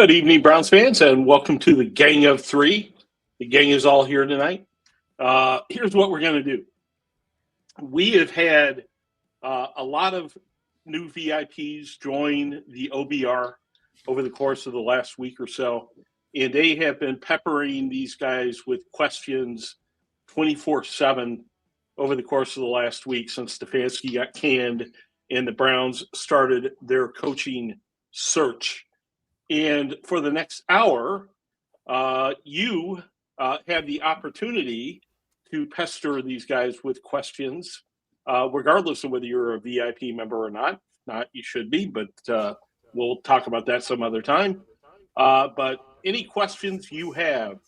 Good evening, Browns fans, and welcome to the Gang of Three. The gang is all here tonight. Here's what we're going to do. We have had a lot of new VIPs join the OBR over the course of the last week or so, and they have been peppering these guys with questions 24/7 over the course of the last week since Stefanski got canned and the Browns started their coaching search. And for the next hour, you have the opportunity to pester these guys with questions, regardless of whether you're a VIP member or not. If not, you should be, but we'll talk about that some other time. But any questions you have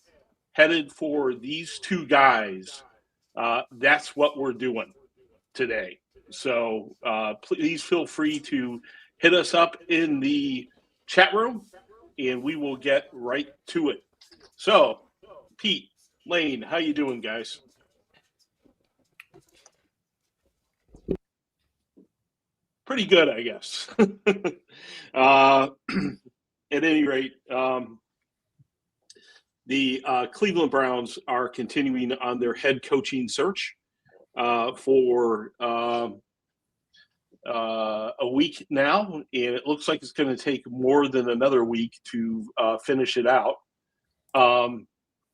headed for these two guys, that's what we're doing today. So please feel free to hit us up in the chat room, and we will get right to it. So, Pete, Lane, how you doing, guys? Pretty good, I guess. At any rate, the Cleveland Browns are continuing on their head coaching search for a week now, and it looks like it's going to take more than another week to finish it out.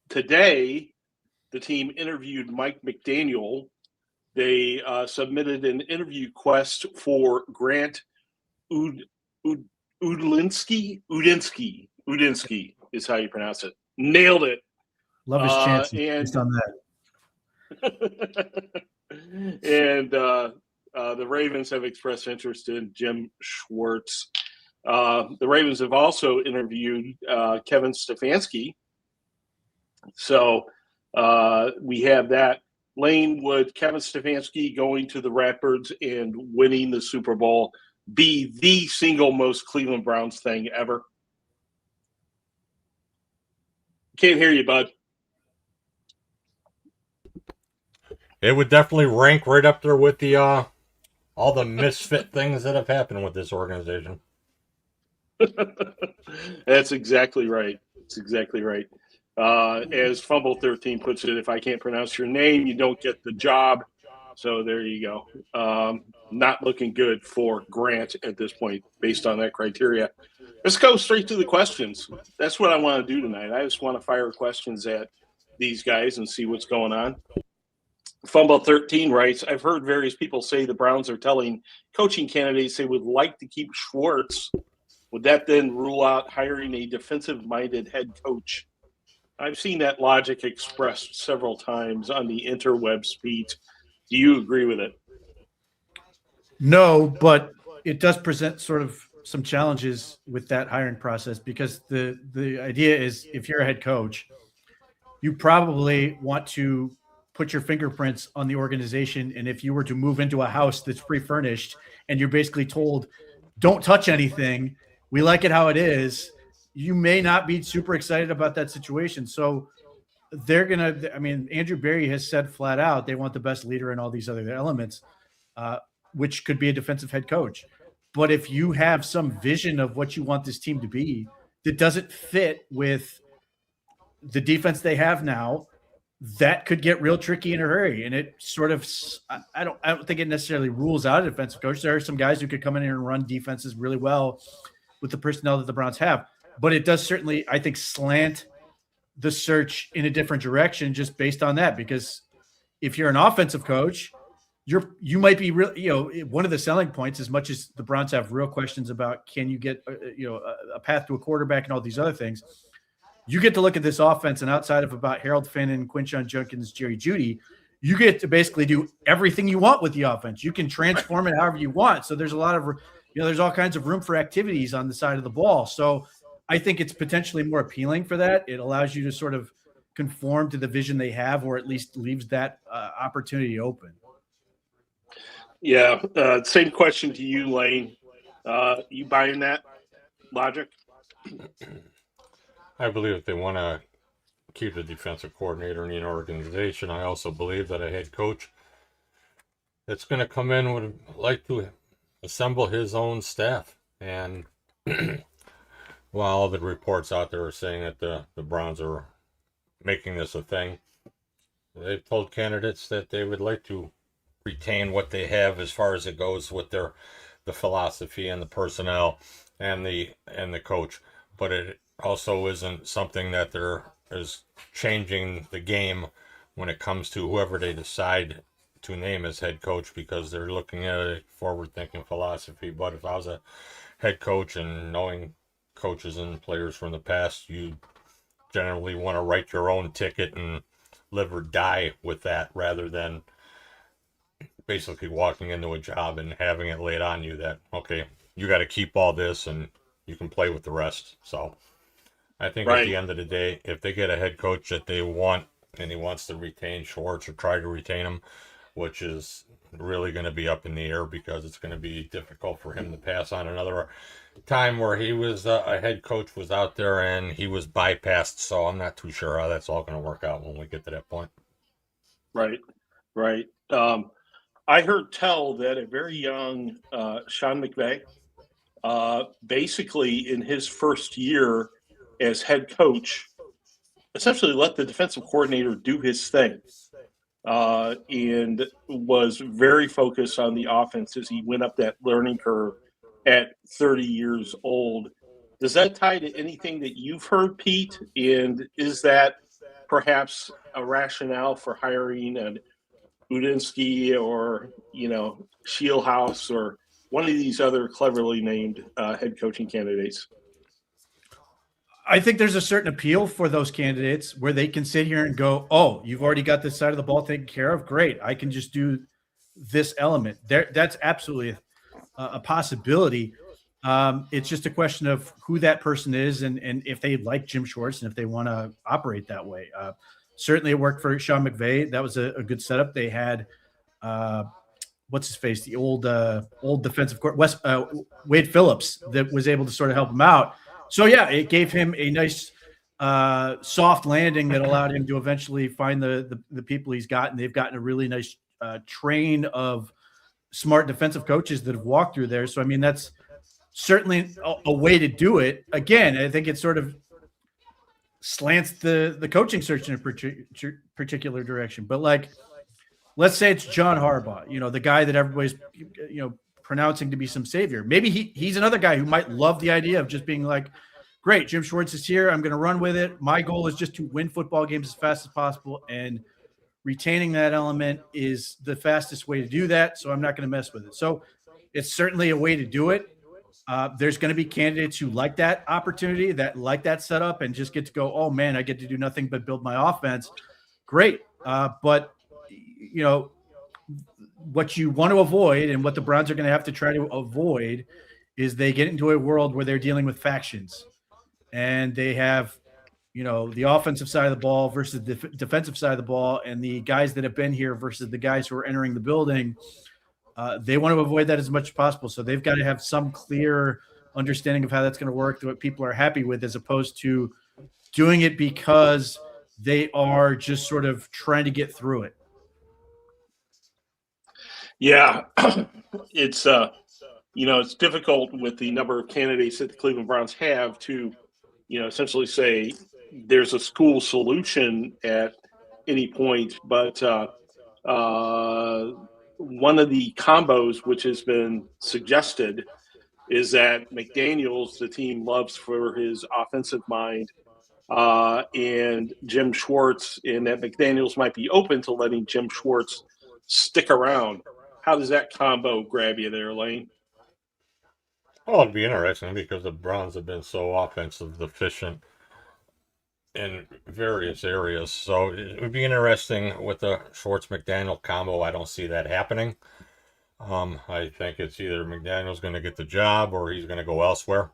Today, the team interviewed Mike McDaniel. They submitted an interview request for Grant Udinsky is how you pronounce it. Nailed it. Love his chances based on that. And the Ravens have expressed interest in Jim Schwartz. The Ravens have also interviewed Kevin Stefanski. So we have that. Lane, would Kevin Stefanski going to the Ratbirds and winning the Super Bowl be the single most Cleveland Browns thing ever? Can't hear you, bud. It would definitely rank right up there with the all the misfit things that have happened with this organization. That's exactly right. That's exactly right. As Fumble 13 puts it, if I can't pronounce your name, you don't get the job. So there you go. Not looking good for Grant at this point based on that criteria. Let's go straight to the questions. That's what I want to do tonight. I just want to fire questions at these guys and see what's going on. Fumble 13 writes, I've heard various people say the Browns are telling coaching candidates they would like to keep Schwartz. Would that then rule out hiring a defensive-minded head coach? I've seen that logic expressed several times on the interwebs, Pete. Do you agree with it? No, but it does present sort of some challenges with that hiring process because the idea is if you're a head coach, you probably want to put your fingerprints on the organization. And if you were to move into a house that's pre-furnished and you're basically told, don't touch anything, we like it how it is, you may not be super excited about that situation. So they're going to, I mean, Andrew Berry has said flat out, they want the best leader and all these other elements, which could be a defensive head coach. But if you have some vision of what you want this team to be that doesn't fit with the defense they have now, that could get real tricky in a hurry. And it sort of, I don't think it necessarily rules out a defensive coach. There are some guys who could come in here and run defenses really well with the personnel that the Browns have. But it does certainly, I think, slant the search in a different direction just based on that. Because if you're an offensive coach, you might be real. You know, one of the selling points, as much as the Browns have real questions about can you get a path to a quarterback and all these other things, you get to look at this offense, and outside of about Harold Finn, Quinshon Judkins, Jerry Jeudy, you get to basically do everything you want with the offense. You can transform it however you want. So there's a lot of there's all kinds of room for activities on the side of the ball. So I think it's potentially more appealing for that. It allows you to sort of conform to the vision they have, or at least leaves that opportunity open. Yeah. Same question to you, Lane. You buying that logic? I believe if they want to keep the defensive coordinator in the organization, I also believe that a head coach that's going to come in would like to assemble his own staff. And while all the reports out there are saying that the Browns are making this a thing, they've told candidates that they would like to retain what they have as far as it goes with the philosophy and the personnel and the coach, but it also isn't something that there is changing the game when it comes to whoever they decide to name as head coach, because they're looking at a forward thinking philosophy. But if I was a head coach and knowing coaches and players from the past, you generally want to write your own ticket and live or die with that, rather than basically walking into a job and having it laid on you that, okay, you got to keep all this and you can play with the rest. So I think at Right. the end of the day, if they get a head coach that they want and he wants to retain Schwartz or try to retain him, which is really going to be up in the air because it's going to be difficult for him to pass on another time where he was a head coach was out there and he was bypassed. So I'm not too sure how that's all going to work out when we get to that point. Right. Right. I heard tell that a very young Sean McVay, basically in his first year as head coach, essentially let the defensive coordinator do his thing, and was very focused on the offense as he went up that learning curve at 30 years old. Does that tie to anything that you've heard, Pete? And is that perhaps a rationale for hiring an Udinsky or Shieldhouse or one of these other cleverly named head coaching candidates? I think there's a certain appeal for those candidates where they can sit here and go, "Oh, you've already got this side of the ball taken care of. Great, I can just do this element." That's absolutely a possibility. It's just a question of who that person is and if they like Jim Schwartz and if they want to operate that way. Certainly, it worked for Sean McVay. That was a good setup. They had what's his face, the old defensive court, Wade Phillips, that was able to sort of help him out. So yeah, it gave him a nice soft landing that allowed him to eventually find the people he's got, and they've gotten a really nice train of smart defensive coaches that have walked through there. So I mean, that's certainly a way to do it. Again, I think it sort of slants the coaching search in a particular direction. But like, let's say it's John Harbaugh, the guy that everybody's pronouncing to be some savior. Maybe he's another guy who might love the idea of just being like, great, Jim Schwartz is here. I'm going to run with it. My goal is just to win football games as fast as possible, and retaining that element is the fastest way to do that. So I'm not going to mess with it. So it's certainly a way to do it. There's going to be candidates who like that opportunity, that like that setup, and just get to go, oh man, I get to do nothing but build my offense. Great. But what you want to avoid, and what the Browns are going to have to try to avoid, is they get into a world where they're dealing with factions and they have, the offensive side of the ball versus the defensive side of the ball, and the guys that have been here versus the guys who are entering the building. They want to avoid that as much as possible. So they've got to have some clear understanding of how that's going to work, what people are happy with, as opposed to doing it because they are just sort of trying to get through it. Yeah, it's it's difficult with the number of candidates that the Cleveland Browns have to, essentially say there's a school solution at any point. But one of the combos which has been suggested is that McDaniels, the team loves for his offensive mind, and Jim Schwartz, and that McDaniels might be open to letting Jim Schwartz stick around. How does that combo grab you there, Lane? Well, it'd be interesting because the Browns have been so offensive deficient in various areas. So it would be interesting with the Schwartz-McDaniel combo. I don't see that happening. I think it's either McDaniel's going to get the job or he's going to go elsewhere,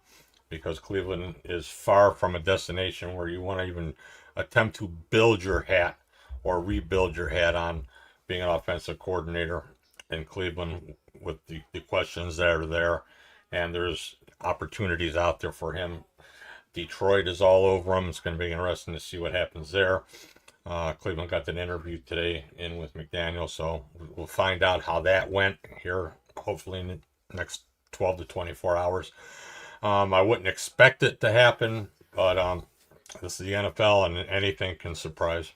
because Cleveland is far from a destination where you want to even attempt to build your hat or rebuild your hat on being an offensive coordinator in Cleveland, with the questions that are there. And there's opportunities out there for him. Detroit is all over him. It's going to be interesting to see what happens there. Cleveland got an interview today in with McDaniel, so we'll find out how that went here, hopefully in the next 12 to 24 hours. I wouldn't expect it to happen, but this is the NFL, and anything can surprise.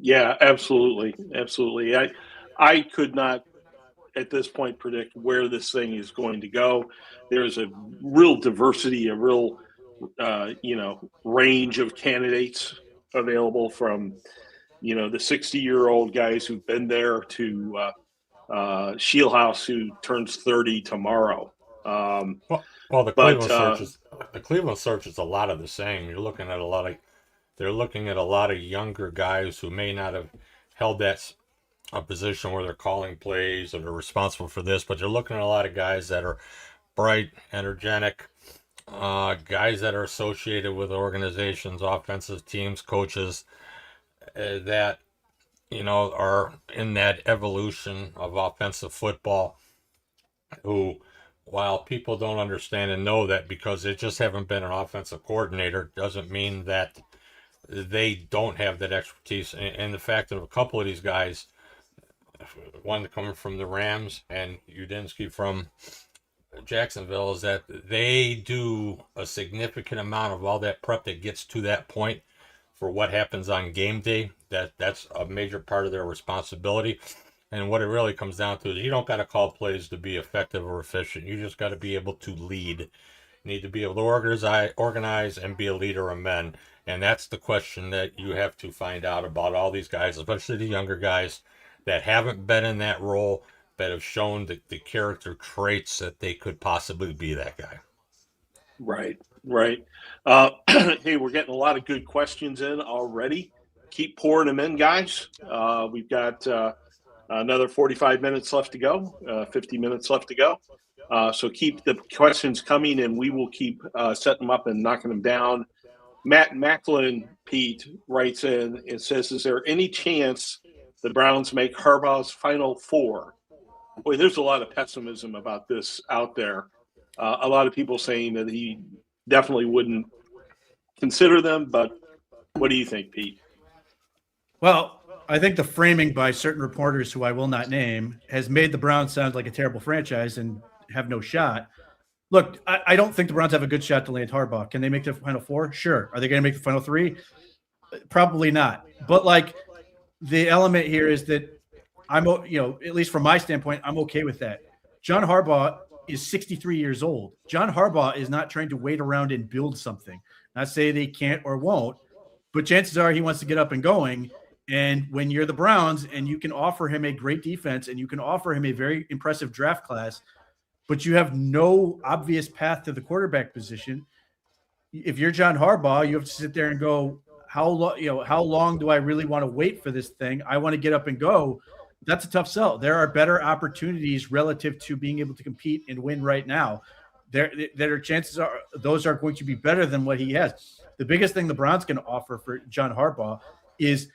Yeah, absolutely, absolutely. I could not at this point predict where this thing is going to go. There's a real diversity, a real range of candidates available from the 60-year-old guys who've been there to Shieldhouse, who turns 30 tomorrow. Well, But the Cleveland search is a lot of the same. They're looking at a lot of younger guys who may not have held that a position where they're calling plays or they're responsible for this, but they're looking at a lot of guys that are bright, energetic, guys that are associated with organizations, offensive teams, coaches that are in that evolution of offensive football. Who, while people don't understand and know that because they just haven't been an offensive coordinator, doesn't mean that they don't have that expertise. And the fact that a couple of these guys, one coming from the Rams and Udinski from Jacksonville, is that they do a significant amount of all that prep that gets to that point for what happens on game day. That's a major part of their responsibility. And what it really comes down to is you don't got to call plays to be effective or efficient. You just got to be able to lead. You need to be able to organize and be a leader of men. And that's the question that you have to find out about all these guys, especially the younger guys that haven't been in that role, but have shown the character traits that they could possibly be that guy. Right. Hey, we're getting a lot of good questions in already. Keep pouring them in, guys. We've got another 45 minutes left to go, 50 minutes left to go. So keep the questions coming, and we will keep setting them up and knocking them down. Matt Macklin, Pete, writes in and says, is there any chance the Browns make Harbaugh's Final Four? Boy, there's a lot of pessimism about this out there. A lot of people saying that he definitely wouldn't consider them, but what do you think, Pete? Well, I think the framing by certain reporters who I will not name has made the Browns sound like a terrible franchise and have no shot. Look, I don't think the Browns have a good shot to land Harbaugh. Can they make the Final Four? Sure. Are they going to make the Final Three? Probably not. But like the element here is that I'm, at least from my standpoint, I'm okay with that. John Harbaugh is 63 years old. John Harbaugh is not trying to wait around and build something. Not say they can't or won't, but chances are he wants to get up and going. And when you're the Browns and you can offer him a great defense and you can offer him a very impressive draft class, but you have no obvious path to the quarterback position, if you're John Harbaugh, you have to sit there and go, how long do I really want to wait for this thing? I want to get up and go. That's a tough sell. There are better opportunities relative to being able to compete and win right now. There are chances are those are going to be better than what he has. The biggest thing the Browns can offer for John Harbaugh is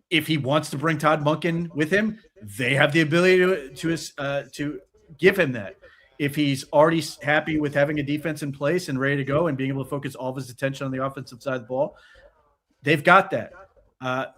if he wants to bring Todd Monken with him, they have the ability to give him that. If he's already happy with having a defense in place and ready to go and being able to focus all of his attention on the offensive side of the ball, they've got that.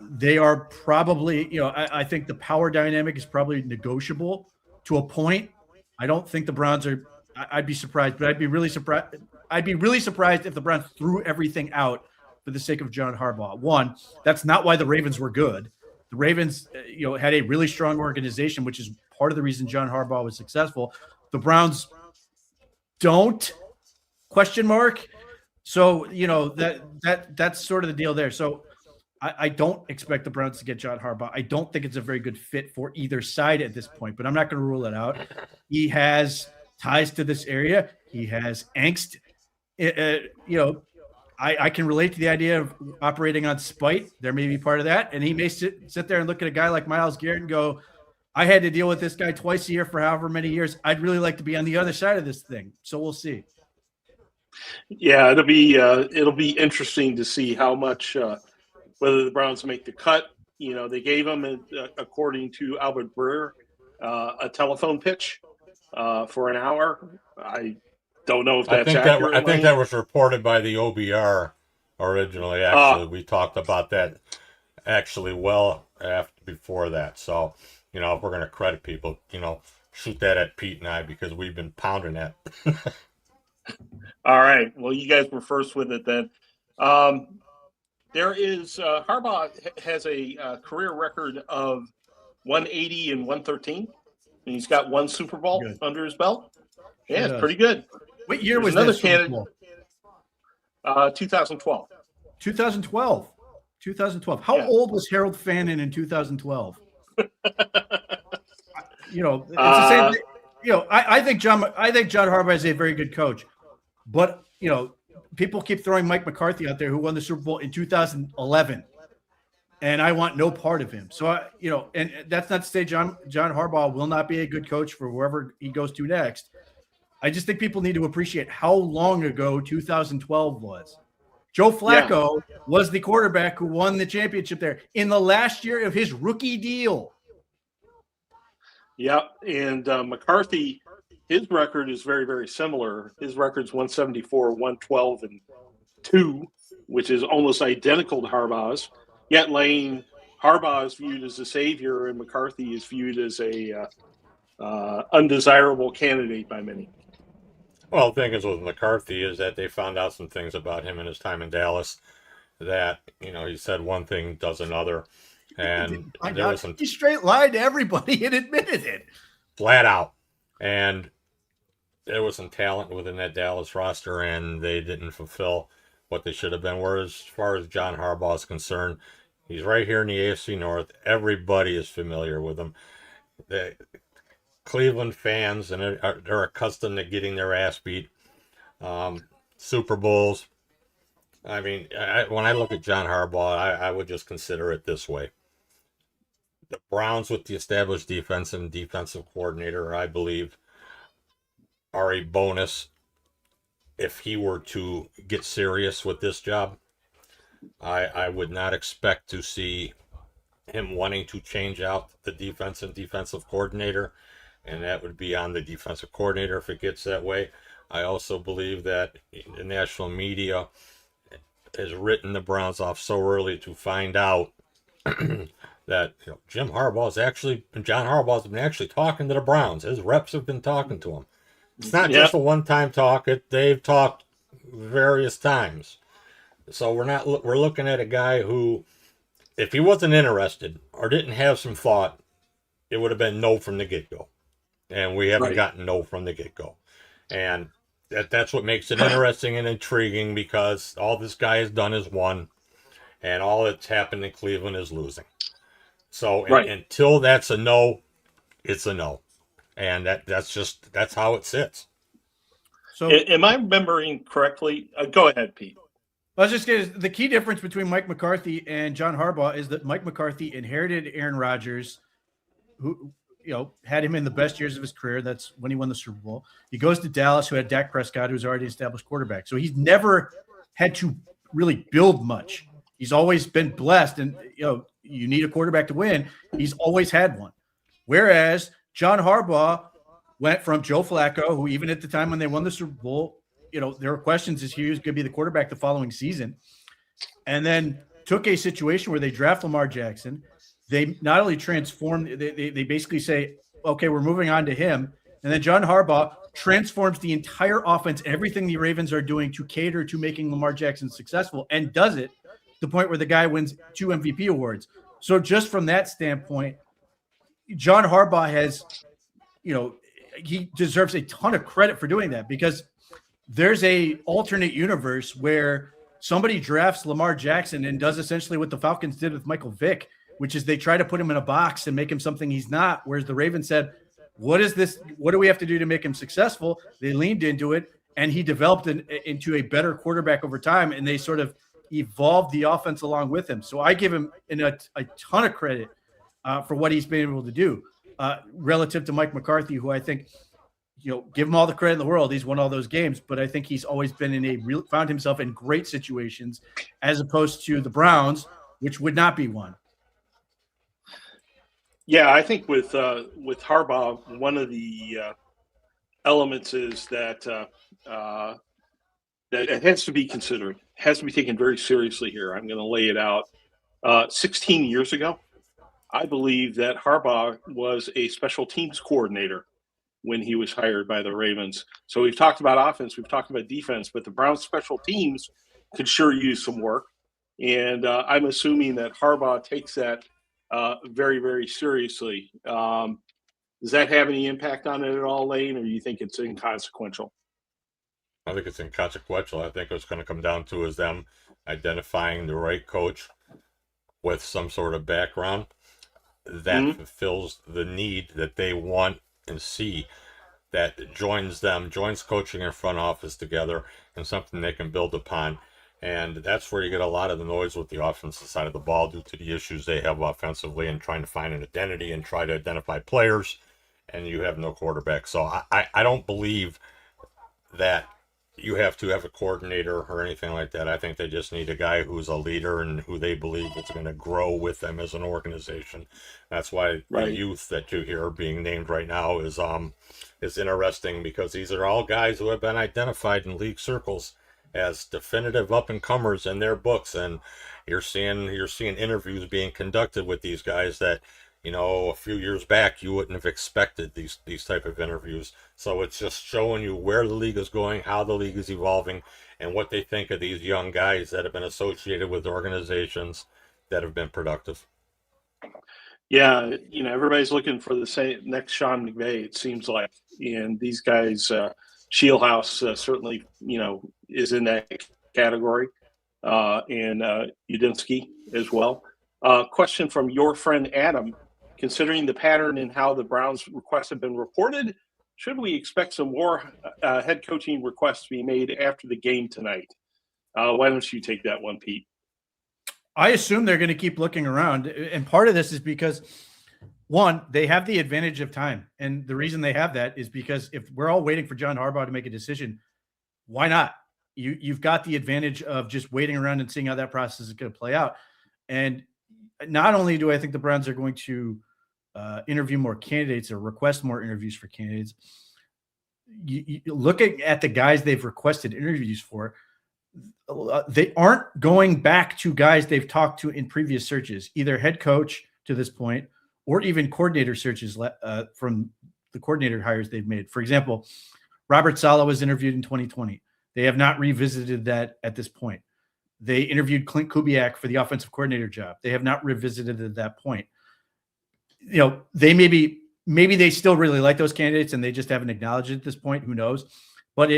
They are probably, I think the power dynamic is probably negotiable to a point. I don't think the Browns are. I'd be surprised, but I'd be really surprised. I'd be really surprised if the Browns threw everything out for the sake of John Harbaugh. One, that's not why the Ravens were good. The Ravens, had a really strong organization, which is part of the reason John Harbaugh was successful. The Browns don't ? So, that's sort of the deal there. So I don't expect the Browns to get John Harbaugh. I don't think it's a very good fit for either side at this point, but I'm not going to rule it out. He has ties to this area. He has angst. I can relate to the idea of operating on spite. There may be part of that. And he may sit there and look at a guy like Myles Garrett and go, I had to deal with this guy twice a year for however many years. I'd really like to be on the other side of this thing. So we'll see. Yeah, it'll be interesting to see how much whether the Browns make the cut. They gave him, according to Albert Breer, a telephone pitch for an hour. I don't know if that's accurate. I think that was reported by the OBR originally. Actually, we talked about that actually before that. So, if we're going to credit people, shoot that at Pete and I because we've been pounding that. All right. Well, you guys were first with it then. There is Harbaugh has a career record of 180 and 113, and he's got one Super Bowl Good. under his belt. Yeah, Sure it's does. pretty good. What year There's was another that Super candidate. Bowl? 2012. 2012. 2012. How Yeah. old was Harold Fannin in 2012? You know, it's the same thing. You know, I think John Harbaugh is a very good coach, but you know, people keep throwing Mike McCarthy out there, who won the Super Bowl in 2011, and I want no part of him. So you know, and that's not to say John Harbaugh will not be a good coach for wherever he goes to next. I just think people need to appreciate how long ago 2012 was. Joe Flacco was the quarterback who won the championship there in the last year of his rookie deal. Yeah, and McCarthy, his record is very, very similar. His record's 174, 112, and 2, which is almost identical to Harbaugh's. Yet Lane, Harbaugh is viewed as a savior, and McCarthy is viewed as a undesirable candidate by many. Well, the thing is with McCarthy is that they found out some things about him in his time in Dallas that, you know, he said one thing, does another. And there was some He straight lied to everybody and admitted it. flat out. And there was some talent within that Dallas roster, and they didn't fulfill what they should have been. Whereas, as far as John Harbaugh is concerned, he's right here in the AFC North. Everybody is familiar with him. The Cleveland fans, and they're accustomed to getting their ass beat. Super Bowls. I mean, when I look at John Harbaugh, I would just consider it this way. The Browns, with the established defense and defensive coordinator, I believe, are a bonus if he were to get serious with this job. I would not expect to see him wanting to change out the defense and defensive coordinator, and that would be on the defensive coordinator if it gets that way. I also believe that the national media has written the Browns off so early to find out that John Harbaugh's been actually talking to the Browns. His reps have been talking to him. It's not just a one-time talk. They've talked various times. So we're looking at a guy who, if he wasn't interested or didn't have some thought, it would have been no from the get-go. And we haven't gotten no from the get-go. And that's what makes it interesting and intriguing, because all this guy has done is won, and all that's happened in Cleveland is losing. So until that's a no, it's a no. And that's how it sits. So, am I remembering correctly? Go ahead, Pete. I was just going to, the key difference between Mike McCarthy and John Harbaugh is that Mike McCarthy inherited Aaron Rodgers, who had him in the best years of his career. That's when he won the Super Bowl. He goes to Dallas, who had Dak Prescott, who's already established quarterback. So he's never had to really build much. He's always been blessed, and you need a quarterback to win. He's always had one. Whereas John Harbaugh went from Joe Flacco, who even at the time when they won the Super Bowl, there were questions as he was going to be the quarterback the following season, and then took a situation where they draft Lamar Jackson. They not only transformed, they basically say, okay, we're moving on to him. And then John Harbaugh transforms the entire offense, everything the Ravens are doing to cater to making Lamar Jackson successful, and does it to the point where the guy wins 2 MVP awards. So just from that standpoint, John Harbaugh has, he deserves a ton of credit for doing that, because there's a alternate universe where somebody drafts Lamar Jackson and does essentially what the Falcons did with Michael Vick, which is they try to put him in a box and make him something he's not. Whereas the Ravens said, what is this? What do we have to do to make him successful? They leaned into it, and he developed into a better quarterback over time, and they sort of evolved the offense along with him. So I give him a ton of credit for what he's been able to do relative to Mike McCarthy, who I think, give him all the credit in the world. He's won all those games, but I think he's always been found himself in great situations, as opposed to the Browns, which would not be one. Yeah, I think with Harbaugh, one of the elements is that that it has to be considered, has to be taken very seriously here. I'm going to lay it out. 16 years ago, I believe that Harbaugh was a special teams coordinator when he was hired by the Ravens. So we've talked about offense, we've talked about defense, but the Browns special teams could sure use some work. And I'm assuming that Harbaugh takes that very, very seriously. Does that have any impact on it at all, Lane, or do you think it's inconsequential? I think it's inconsequential. I think what's going to come down to is them identifying the right coach with some sort of background that fulfills the need that they want and see, that joins coaching and front office together, and something they can build upon. And that's where you get a lot of the noise with the offensive side of the ball due to the issues they have offensively and trying to find an identity and try to identify players, and you have no quarterback. So I don't believe that you have to have a coordinator or anything like that. I think they just need a guy who's a leader and who they believe is going to grow with them as an organization. That's why the youth that you hear being named right now is interesting, because these are all guys who have been identified in league circles as definitive up-and-comers in their books, and you're seeing interviews being conducted with these guys that, you know, a few years back you wouldn't have expected these type of interviews. So it's just showing you where the league is going, how the league is evolving, and what they think of these young guys that have been associated with organizations that have been productive. Yeah, you know, everybody's looking for the same next Sean McVay, it seems like, and these guys, Shieldhouse certainly, you know, is in that category, and Udinski as well. Question from your friend Adam: considering the pattern in how the Browns requests have been reported, should we expect some more head coaching requests to be made after the game tonight? Why don't you take that one, Pete? I assume they're going to keep looking around. And part of this is because, one, they have the advantage of time. And the reason they have that is because if we're all waiting for John Harbaugh to make a decision, why not? You've got the advantage of just waiting around and seeing how that process is going to play out. And not only do I think the Browns are going to interview more candidates or request more interviews for candidates, looking at the guys they've requested interviews for, they aren't going back to guys they've talked to in previous searches, either head coach to this point or even coordinator searches from the coordinator hires they've made. For example, Robert Saleh was interviewed in 2020. They have not revisited that at this point. They interviewed Clint Kubiak for the offensive coordinator job. They have not revisited it at that point. You know, they maybe they still really like those candidates and they just haven't acknowledged it at this point. Who knows? But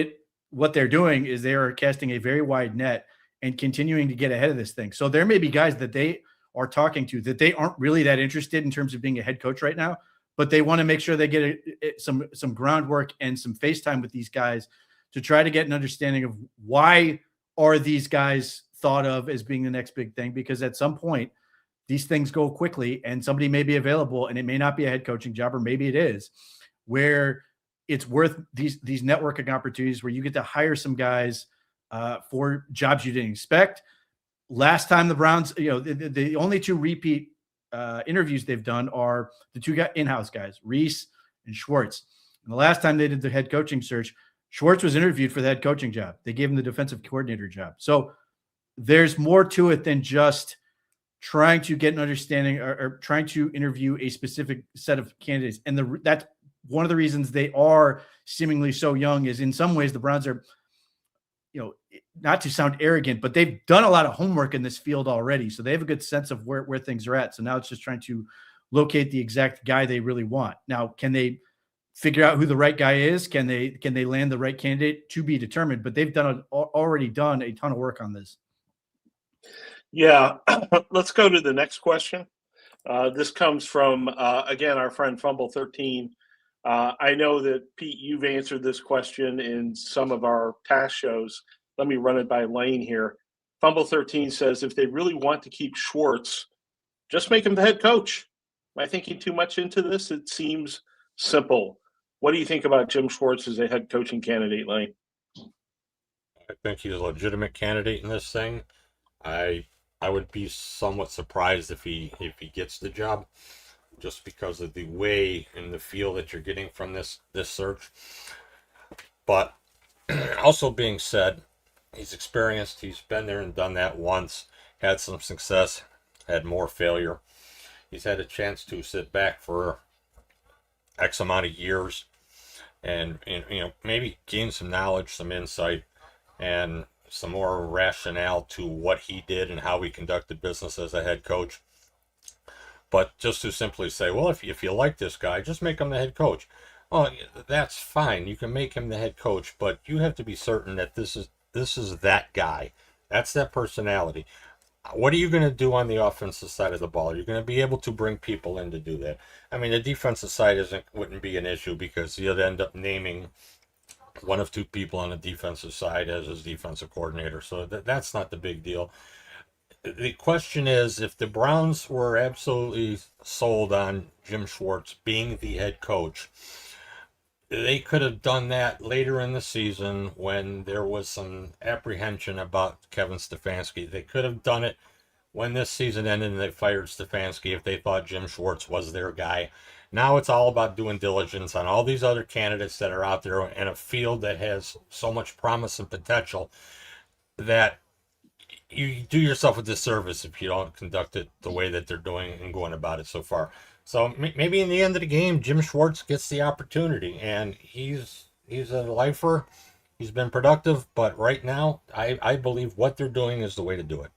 what they're doing is they are casting a very wide net and continuing to get ahead of this thing. So there may be guys that they are talking to that they aren't really that interested in terms of being a head coach right now, but they want to make sure they get some groundwork and some face time with these guys to try to get an understanding of why are these guys thought of as being the next big thing, because at some point these things go quickly and somebody may be available and it may not be a head coaching job, or maybe it is, where it's worth these networking opportunities where you get to hire some guys for jobs you didn't expect. Last time the Browns, you know, the only two repeat interviews they've done are the two in-house guys, Reese and Schwartz. And the last time they did the head coaching search, Schwartz was interviewed for the head coaching job. They gave him the defensive coordinator job. So there's more to it than just trying to get an understanding or trying to interview a specific set of candidates. And that's one of the reasons they are seemingly so young, is in some ways the Browns are, you know, not to sound arrogant, but they've done a lot of homework in this field already. So they have a good sense of where things are at. So now it's just trying to locate the exact guy they really want. Now, can they figure out who the right guy is? Can they land the right candidate? To be determined, but they've already done a ton of work on this. Yeah. Let's go to the next question. This comes from, again, our friend Fumble13. I know that, Pete, you've answered this question in some of our past shows. Let me run it by Lane here. Fumble13 says, if they really want to keep Schwartz, just make him the head coach. Am I thinking too much into this? It seems simple. What do you think about Jim Schwartz as a head coaching candidate, Lane? I think he's a legitimate candidate in this thing. I would be somewhat surprised if he gets the job, just because of the way and the feel that you're getting from this search. But also being said, he's experienced. He's been there and done that once, had some success, had more failure. He's had a chance to sit back for X amount of years and maybe gain some knowledge, some insight, and some more rationale to what he did and how he conducted business as a head coach. But just to simply say, well, if you like this guy, just make him the head coach. Well, that's fine. You can make him the head coach, but you have to be certain that this is that guy. That's that personality. What are you going to do on the offensive side of the ball? You're going to be able to bring people in to do that. I mean, the defensive side wouldn't be an issue because you'd end up naming one of two people on the defensive side as his defensive coordinator. So that's not the big deal. The question is, if the Browns were absolutely sold on Jim Schwartz being the head coach, they could have done that later in the season when there was some apprehension about Kevin Stefanski. They could have done it when this season ended and they fired Stefanski if they thought Jim Schwartz was their guy. Now it's all about doing diligence on all these other candidates that are out there in a field that has so much promise and potential that you do yourself a disservice if you don't conduct it the way that they're doing and going about it so far. So maybe in the end of the game, Jim Schwartz gets the opportunity, and he's a lifer. He's been productive, but right now, I believe what they're doing is the way to do it.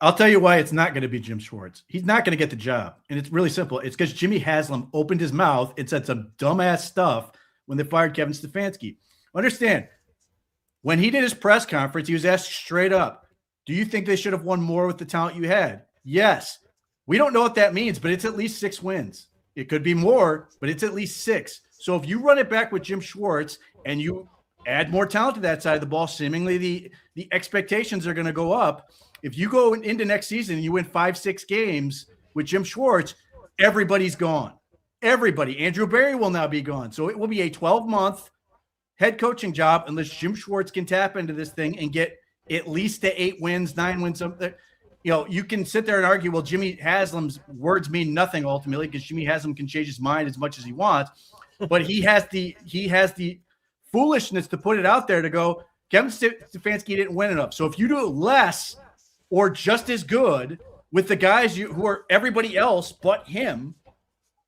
I'll tell you why it's not going to be Jim Schwartz. He's not going to get the job, and it's really simple. It's because Jimmy Haslam opened his mouth and said some dumbass stuff when they fired Kevin Stefanski. Understand, when he did his press conference, he was asked straight up, do you think they should have won more with the talent you had? Yes. We don't know what that means, but it's at least 6 wins. It could be more, but it's at least 6. So if you run it back with Jim Schwartz and you add more talent to that side of the ball, seemingly the expectations are going to go up. If you go into next season and you win 5-6 games with Jim Schwartz, everybody's gone. Everybody. Andrew Berry will now be gone. So it will be a 12-month head coaching job unless Jim Schwartz can tap into this thing and get at least to 8 wins, 9 wins, something. You can sit there and argue, well, Jimmy Haslam's words mean nothing ultimately because Jimmy Haslam can change his mind as much as he wants, but he has the foolishness to put it out there to go, Kevin Stefanski didn't win enough. So if you do less or just as good with the guys who are everybody else but him,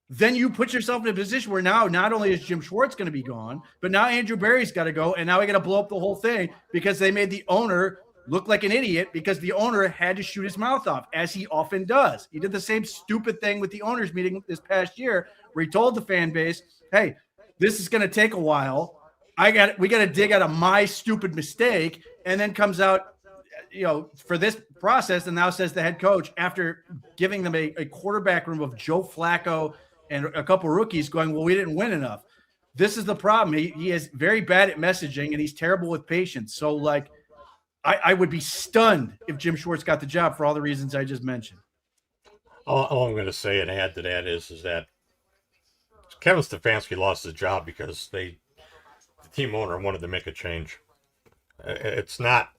then you put yourself in a position where now not only is Jim Schwartz going to be gone, but now Andrew Berry's got to go, and now we got to blow up the whole thing because they made the owner look like an idiot because the owner had to shoot his mouth off, as he often does. He did the same stupid thing with the owners meeting this past year where he told the fan base, hey, this is going to take a while. We got to dig out of my stupid mistake, and then comes out, for this process, and now says the head coach, after giving them a quarterback room of Joe Flacco and a couple rookies, going, well, we didn't win enough. This is the problem. He is very bad at messaging, and he's terrible with patience. So, I would be stunned if Jim Schwartz got the job for all the reasons I just mentioned. All I'm going to say and add to that is that Kevin Stefanski lost his job because the team owner wanted to make a change. It's not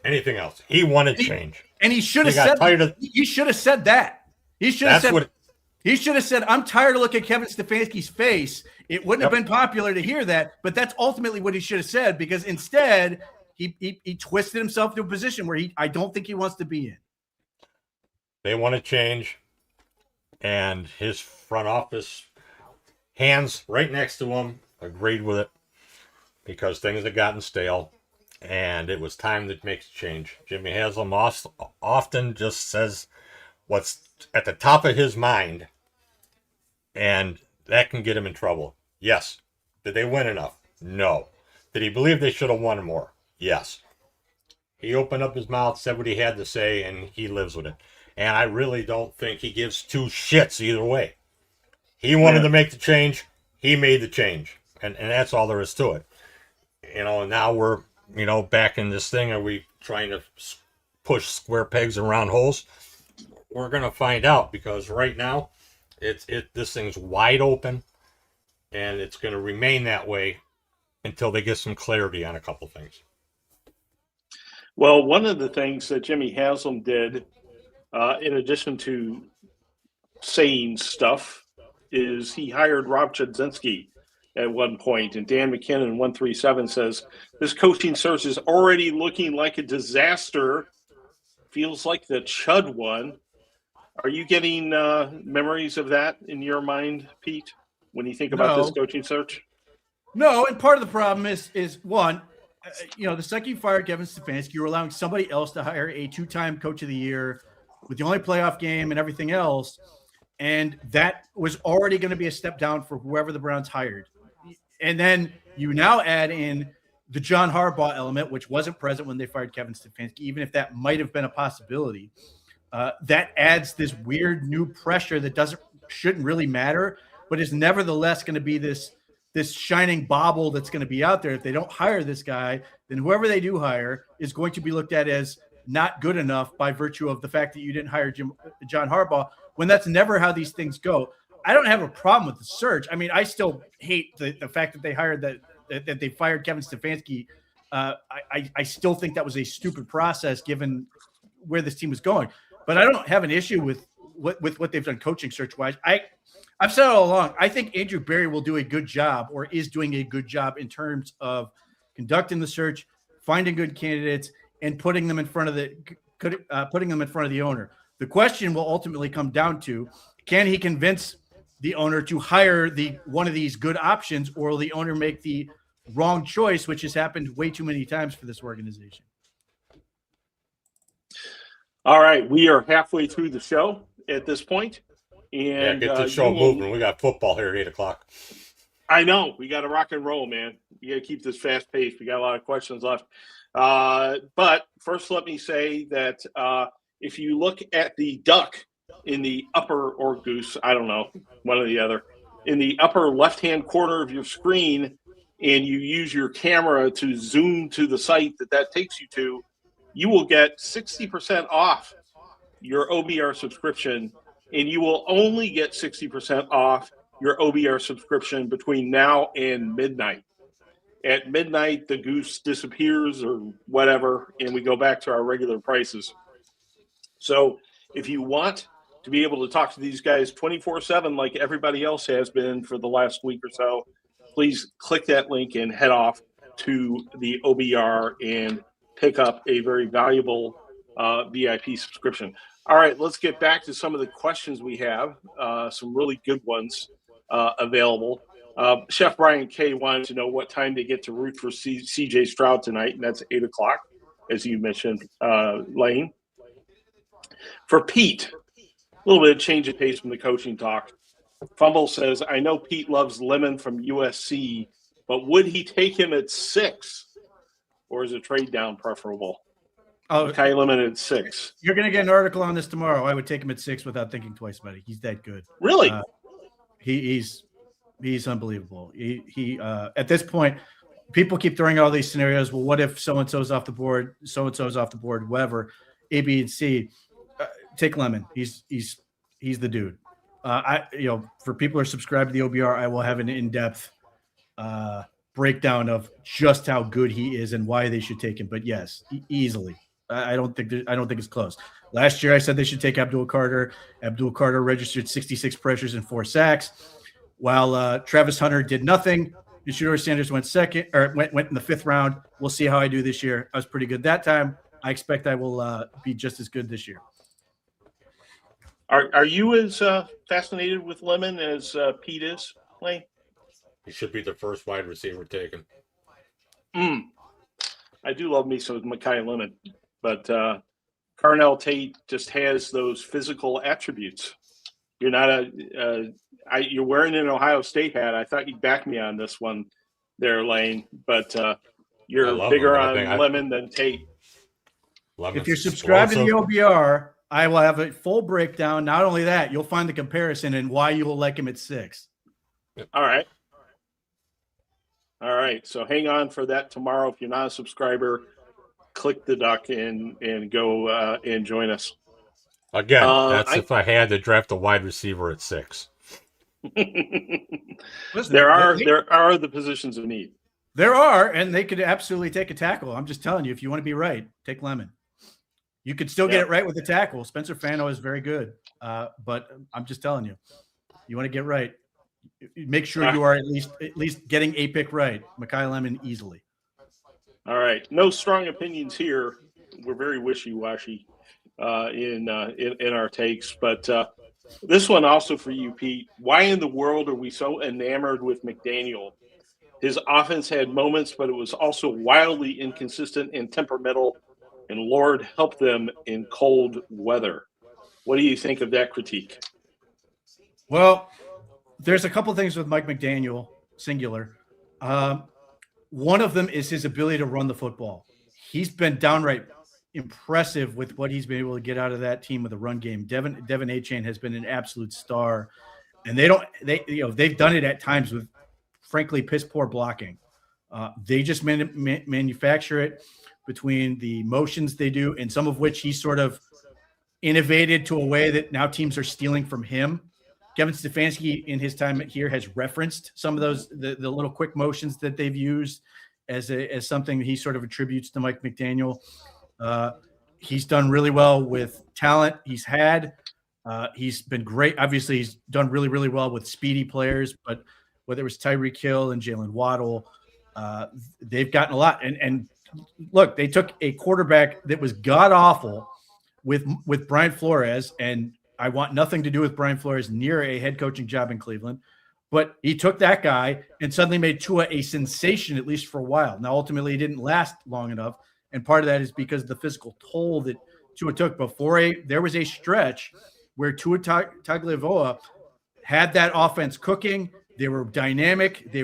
anything else. He wanted change, and he should have said. He should have said that. He should have said. He should have said, "I'm tired of looking at Kevin Stefanski's face." It wouldn't have been popular to hear that, but that's ultimately what he should have said, because instead he twisted himself to a position where I don't think he wants to be in. They want to change, and his front office hands right next to him agreed with it because things had gotten stale, and it was time to make a change. Jimmy Haslam often just says what's at the top of his mind, and that can get him in trouble. Yes. Did they win enough? No. Did he believe they should have won more? Yes. He opened up his mouth, said what he had to say, and he lives with it. And I really don't think he gives two shits either way. He wanted to make the change. He made the change. And that's all there is to it. And now we're, back in this thing. Are we trying to push square pegs and round holes? We're going to find out, because right now this thing's wide open, and it's going to remain that way until they get some clarity on a couple things. Well, one of the things that Jimmy Haslam did, in addition to saying stuff, is he hired Rob Chudzinski at one point, and Dan McKinnon 137 says this coaching search is already looking like a disaster. Feels like the Chud one. Are you getting memories of that in your mind, Pete, when you think about this coaching search? No, and part of the problem is one, the second you fired Kevin Stefanski, you're allowing somebody else to hire a two-time coach of the year with the only playoff game and everything else. And that was already going to be a step down for whoever the Browns hired. And then you now add in the John Harbaugh element, which wasn't present when they fired Kevin Stefanski, even if that might have been a possibility. That adds this weird new pressure that shouldn't really matter, but is nevertheless going to be this shining bauble that's going to be out there. If they don't hire this guy, then whoever they do hire is going to be looked at as not good enough by virtue of the fact that you didn't hire John Harbaugh, when that's never how these things go. I don't have a problem with the search. I mean, I still hate the fact that they hired that they fired Kevin Stefanski. I still think that was a stupid process given where this team was going. But I don't have an issue with what they've done coaching search wise. I've said all along, I think Andrew Berry will do a good job, or is doing a good job in terms of conducting the search, finding good candidates, and putting them in front of the owner. The question will ultimately come down to, can he convince the owner to hire one of these good options, or will the owner make the wrong choice, which has happened way too many times for this organization? All right, we are halfway through the show at this point, and get the show moving. We got football here at 8:00. I know we got to rock and roll, man. We got to keep this fast paced. We got a lot of questions left, but first, let me say that if you look at the duck in the upper, or goose, I don't know, one or the other, in the upper left-hand corner of your screen, and you use your camera to zoom to the site that takes you to, you will get 60% off your OBR subscription, and you will only get 60% off your OBR subscription between now and midnight. At midnight, the goose disappears or whatever, and we go back to our regular prices. So if you want to be able to talk to these guys 24/7 like everybody else has been for the last week or so, please click that link and head off to the OBR and pick up a very valuable VIP subscription. All right, let's get back to some of the questions we have. Some really good ones available. Chef Brian K wanted to know what time they get to root for CJ Stroud tonight, and that's 8:00, as you mentioned, Lane. For Pete, a little bit of change of pace from the coaching talk. Fumble says, I know Pete loves Lemon from USC, but would he take him at 6? Or is a trade down preferable? Kai Lemon at 6. You're going to get an article on this tomorrow. I would take him at 6 without thinking twice about it. He's that good. Really? He's unbelievable. He at this point, people keep throwing out all these scenarios. Well, what if so-and-so's off the board, so-and-so's off the board, whatever, A, B, and C. Take Lemon. He's the dude. For people who are subscribed to the OBR, I will have an in-depth breakdown of just how good he is and why they should take him. But yes, easily. I don't think it's close. Last year, I said they should take Abdul Carter. Abdul Carter registered 66 pressures and 4 sacks, while Travis Hunter did nothing. Shedeur Sanders went second, or went in the 5th round. We'll see how I do this year. I was pretty good that time. I expect I will be just as good this year. Are you as fascinated with Lemon as Pete is, Lane? He should be the first wide receiver taken. I do love me some Mekhi Lemon, but Carnell Tate just has those physical attributes. You're not you're wearing an Ohio State hat. I thought you'd back me on this one there, Lane, but you're bigger on Lemon than Tate. If you're subscribed to the OBR, I will have a full breakdown. Not only that, you'll find the comparison and why you will like him at 6. All right. So hang on for that tomorrow. If you're not a subscriber, click the duck and go and join us. Again, if I had to draft a wide receiver at 6. Listen, there are the positions of need. There are, and they could absolutely take a tackle. I'm just telling you, if you want to be right, take Lemon. You could still get it right with the tackle. Spencer Fano is very good, but I'm just telling you, you want to get right. Make sure you are at least getting a pick right. Mekhi Lemon easily. All right, no strong opinions here. We're very wishy-washy in our takes, but this one also for you, Pete. Why in the world are we so enamored with McDaniel? His offense had moments, but it was also wildly inconsistent and temperamental, and Lord help them in cold weather. What do you think of that critique? Well, there's a couple things with Mike McDaniel, singular. One of them is his ability to run the football. He's been downright impressive with what he's been able to get out of that team with a run game. Devin Achane has been an absolute star, and they've done it at times with, frankly, piss poor blocking. They just manufacture it between the motions they do, and some of which he sort of innovated to a way that now teams are stealing from him. Kevin Stefanski in his time here has referenced some of those, the little quick motions that they've used as something that he sort of attributes to Mike McDaniel. He's done really well with talent he's had. He's been great. Obviously, he's done really, really well with speedy players, but whether it was Tyreek Hill and Jalen Waddle, they've gotten a lot. And look, they took a quarterback that was god-awful with Brian Flores, and I want nothing to do with Brian Flores near a head coaching job in Cleveland. But he took that guy and suddenly made Tua a sensation, at least for a while. Now, ultimately, he didn't last long enough. And part of that is because of the physical toll that Tua took. There was a stretch where Tua Tagovailoa had that offense cooking. They were dynamic. They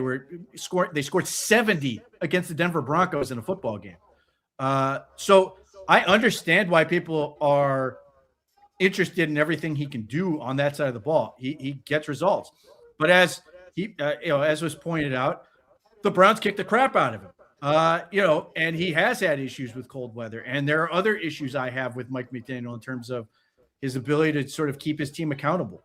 scored 70 against the Denver Broncos in a football game. So I understand why people are interested in everything he can do on that side of the ball. He gets results, but as was pointed out, the Browns kicked the crap out of him. And he has had issues with cold weather, and there are other issues I have with Mike McDaniel in terms of his ability to sort of keep his team accountable.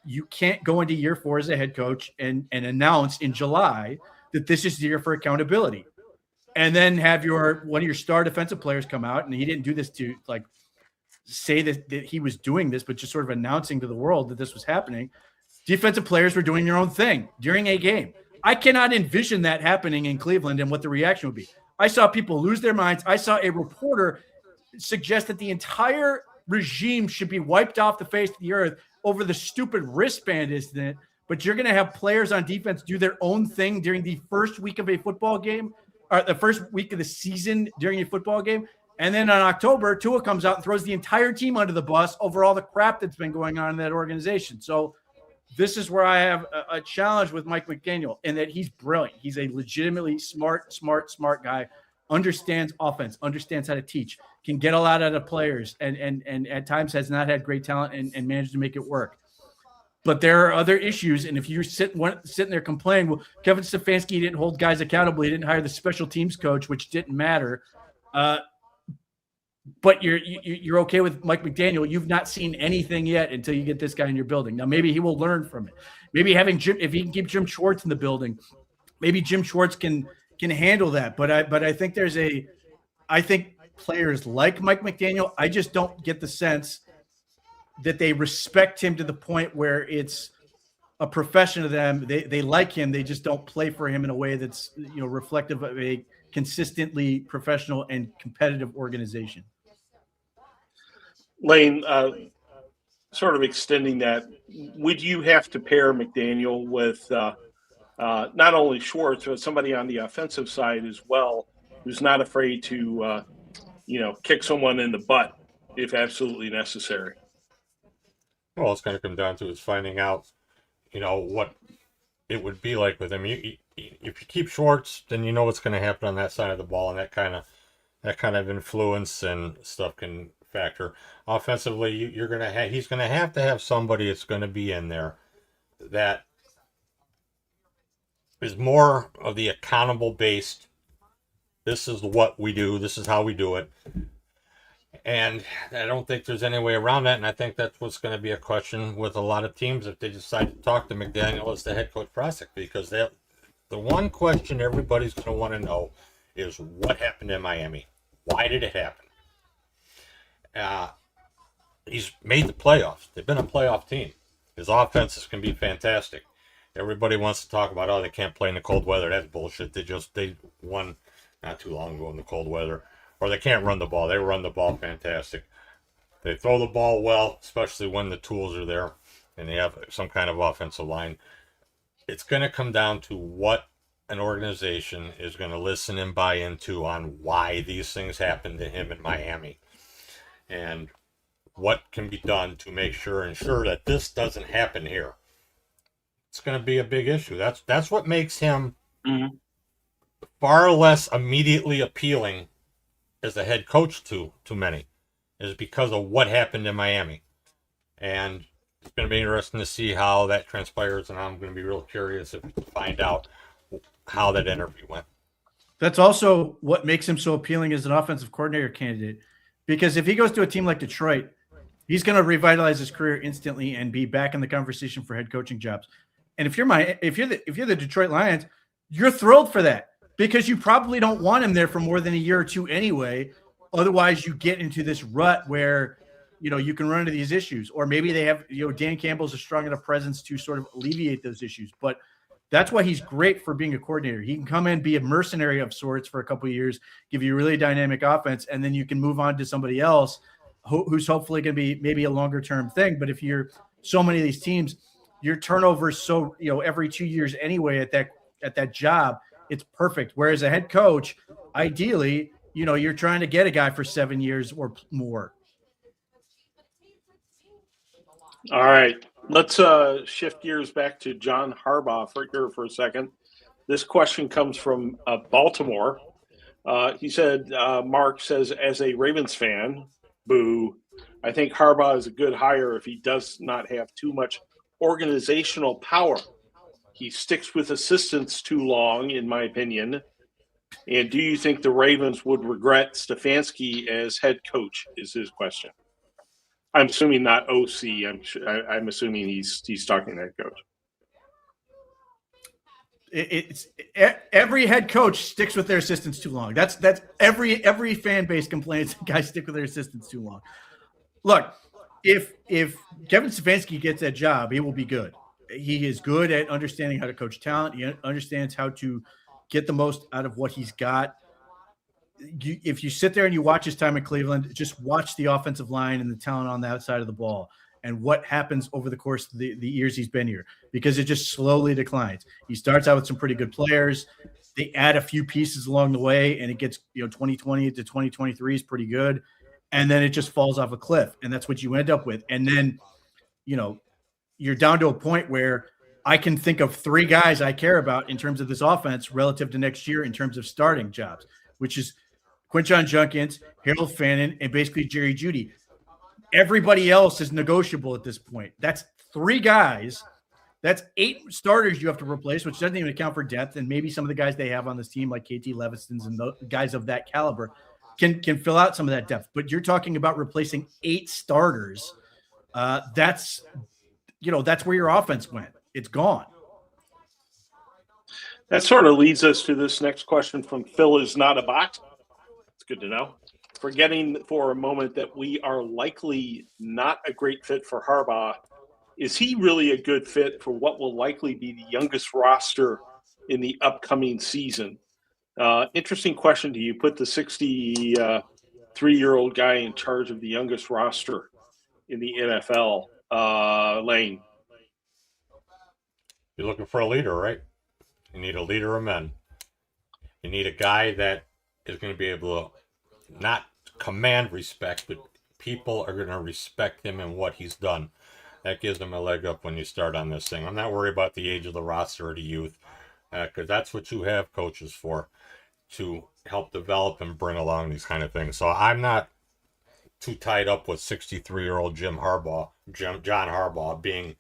You can't go into year 4 as a head coach and announce in July that this is the year for accountability, and then have one of your star defensive players come out, and he didn't do this to say that he was doing this, but just sort of announcing to the world that this was happening. Defensive players were doing their own thing during a game. I cannot envision that happening in Cleveland and what the reaction would be. I saw people lose their minds. I saw a reporter suggest that the entire regime should be wiped off the face of the earth over the stupid wristband incident, but you're going to have players on defense do their own thing during the first week of a football game, or the first week of the season during a football game. And then in October, Tua comes out and throws the entire team under the bus over all the crap that's been going on in that organization. So this is where I have a challenge with Mike McDaniel, in that he's brilliant. He's a legitimately smart guy, understands offense, understands how to teach, can get a lot out of players, and at times has not had great talent and managed to make it work. But there are other issues, and if you're sitting there complaining, well, Kevin Stefanski didn't hold guys accountable, he didn't hire the special teams coach, which didn't matter. But you're okay with Mike McDaniel. You've not seen anything yet until you get this guy in your building. Now, maybe he will learn from it. Maybe if he can keep Jim Schwartz in the building, maybe Jim Schwartz can handle that. But I think I think players like Mike McDaniel, I just don't get the sense that they respect him to the point where it's a profession of them. They like him. They just don't play for him in a way that's reflective of a consistently professional and competitive organization. Lane, sort of extending that, would you have to pair McDaniel with not only Schwartz, but somebody on the offensive side as well, who's not afraid to, kick someone in the butt if absolutely necessary? Well, it's going to come down to is finding out, what it would be like with him. If you keep Schwartz, then you know what's going to happen on that side of the ball, and that kind of influence and stuff can factor. Offensively, he's going to have somebody that's going to be in there that is more of the accountable based. This is what we do. This is how we do it. And I don't think there's any way around that. And I think that's what's going to be a question with a lot of teams if they decide to talk to McDaniel as the head coach prospect, because the one question everybody's going to want to know is what happened in Miami? Why did it happen? He's made the playoffs. They've been a playoff team. His offenses can be fantastic. Everybody wants to talk about, they can't play in the cold weather. That's bullshit. They won not too long ago in the cold weather. Or they can't run the ball. They run the ball fantastic. They throw the ball well, especially when the tools are there and they have some kind of offensive line. It's going to come down to what an organization is going to listen and buy into on why these things happened to him in Miami and what can be done to ensure that this doesn't happen here. It's going to be a big issue. That's what makes him far less immediately appealing as a head coach to many, is because of what happened in Miami. And it's going to be interesting to see how that transpires, and I'm going to be real curious to find out how that interview went. That's also what makes him so appealing as an offensive coordinator candidate, because if he goes to a team like Detroit, he's going to revitalize his career instantly and be back in the conversation for head coaching jobs. And if you're the Detroit Lions, you're thrilled for that, because you probably don't want him there for more than a year or two anyway. Otherwise, you get into this rut where, you can run into these issues, or maybe they have, Dan Campbell's a strong enough presence to sort of alleviate those issues. But that's why he's great for being a coordinator. He can come in, be a mercenary of sorts for a couple of years, give you a really dynamic offense, and then you can move on to somebody else who's hopefully going to be maybe a longer term thing. But if you're so many of these teams, your turnover is so, every 2 years anyway at that job, it's perfect. Whereas a head coach, ideally, you're trying to get a guy for 7 years or more. All right, let's shift gears back to John Harbaugh for a second. This question comes from Baltimore. He said, Mark says, as a Ravens fan, boo, I think Harbaugh is a good hire if he does not have too much organizational power. He sticks with assistants too long, in my opinion. And do you think the Ravens would regret Stefanski as head coach, is his question. I'm assuming not OC. I'm assuming he's talking head coach. It's every head coach sticks with their assistants too long. That's every fan base complains that guys stick with their assistants too long. Look, if Kevin Stefanski gets that job, he will be good. He is good at understanding how to coach talent. He understands how to get the most out of what he's got. If you sit there and you watch his time in Cleveland, just watch the offensive line and the talent on that side of the ball and what happens over the course of the years he's been here, because it just slowly declines. He starts out with some pretty good players. They add a few pieces along the way, and it gets, 2020 to 2023 is pretty good. And then it just falls off a cliff, and that's what you end up with. And then, you're down to a point where I can think of 3 guys I care about in terms of this offense relative to next year in terms of starting jobs, which is Quinshon Judkins, Harold Fannin, and basically Jerry Jeudy. Everybody else is negotiable at this point. That's 3 guys. That's 8 starters you have to replace, which doesn't even account for depth. And maybe some of the guys they have on this team, like KT Leviston's and the guys of that caliber, can fill out some of that depth. But you're talking about replacing 8 starters. That's where your offense went. It's gone. That sort of leads us to this next question from Phil is not a bot. It's good to know. Forgetting for a moment that we are likely not a great fit for Harbaugh, is he really a good fit for what will likely be the youngest roster in the upcoming season? Interesting question. Do you put the 63-year-old guy in charge of the youngest roster in the NFL? Lane. You're looking for a leader, right? You need a leader of men. You need a guy that is going to be able to not command respect, but people are going to respect him and what he's done. That gives him a leg up when you start on this thing. I'm not worried about the age of the roster or the youth, because that's what you have coaches for, to help develop and bring along these kind of things. So I'm not too tied up with 63-year-old John Harbaugh being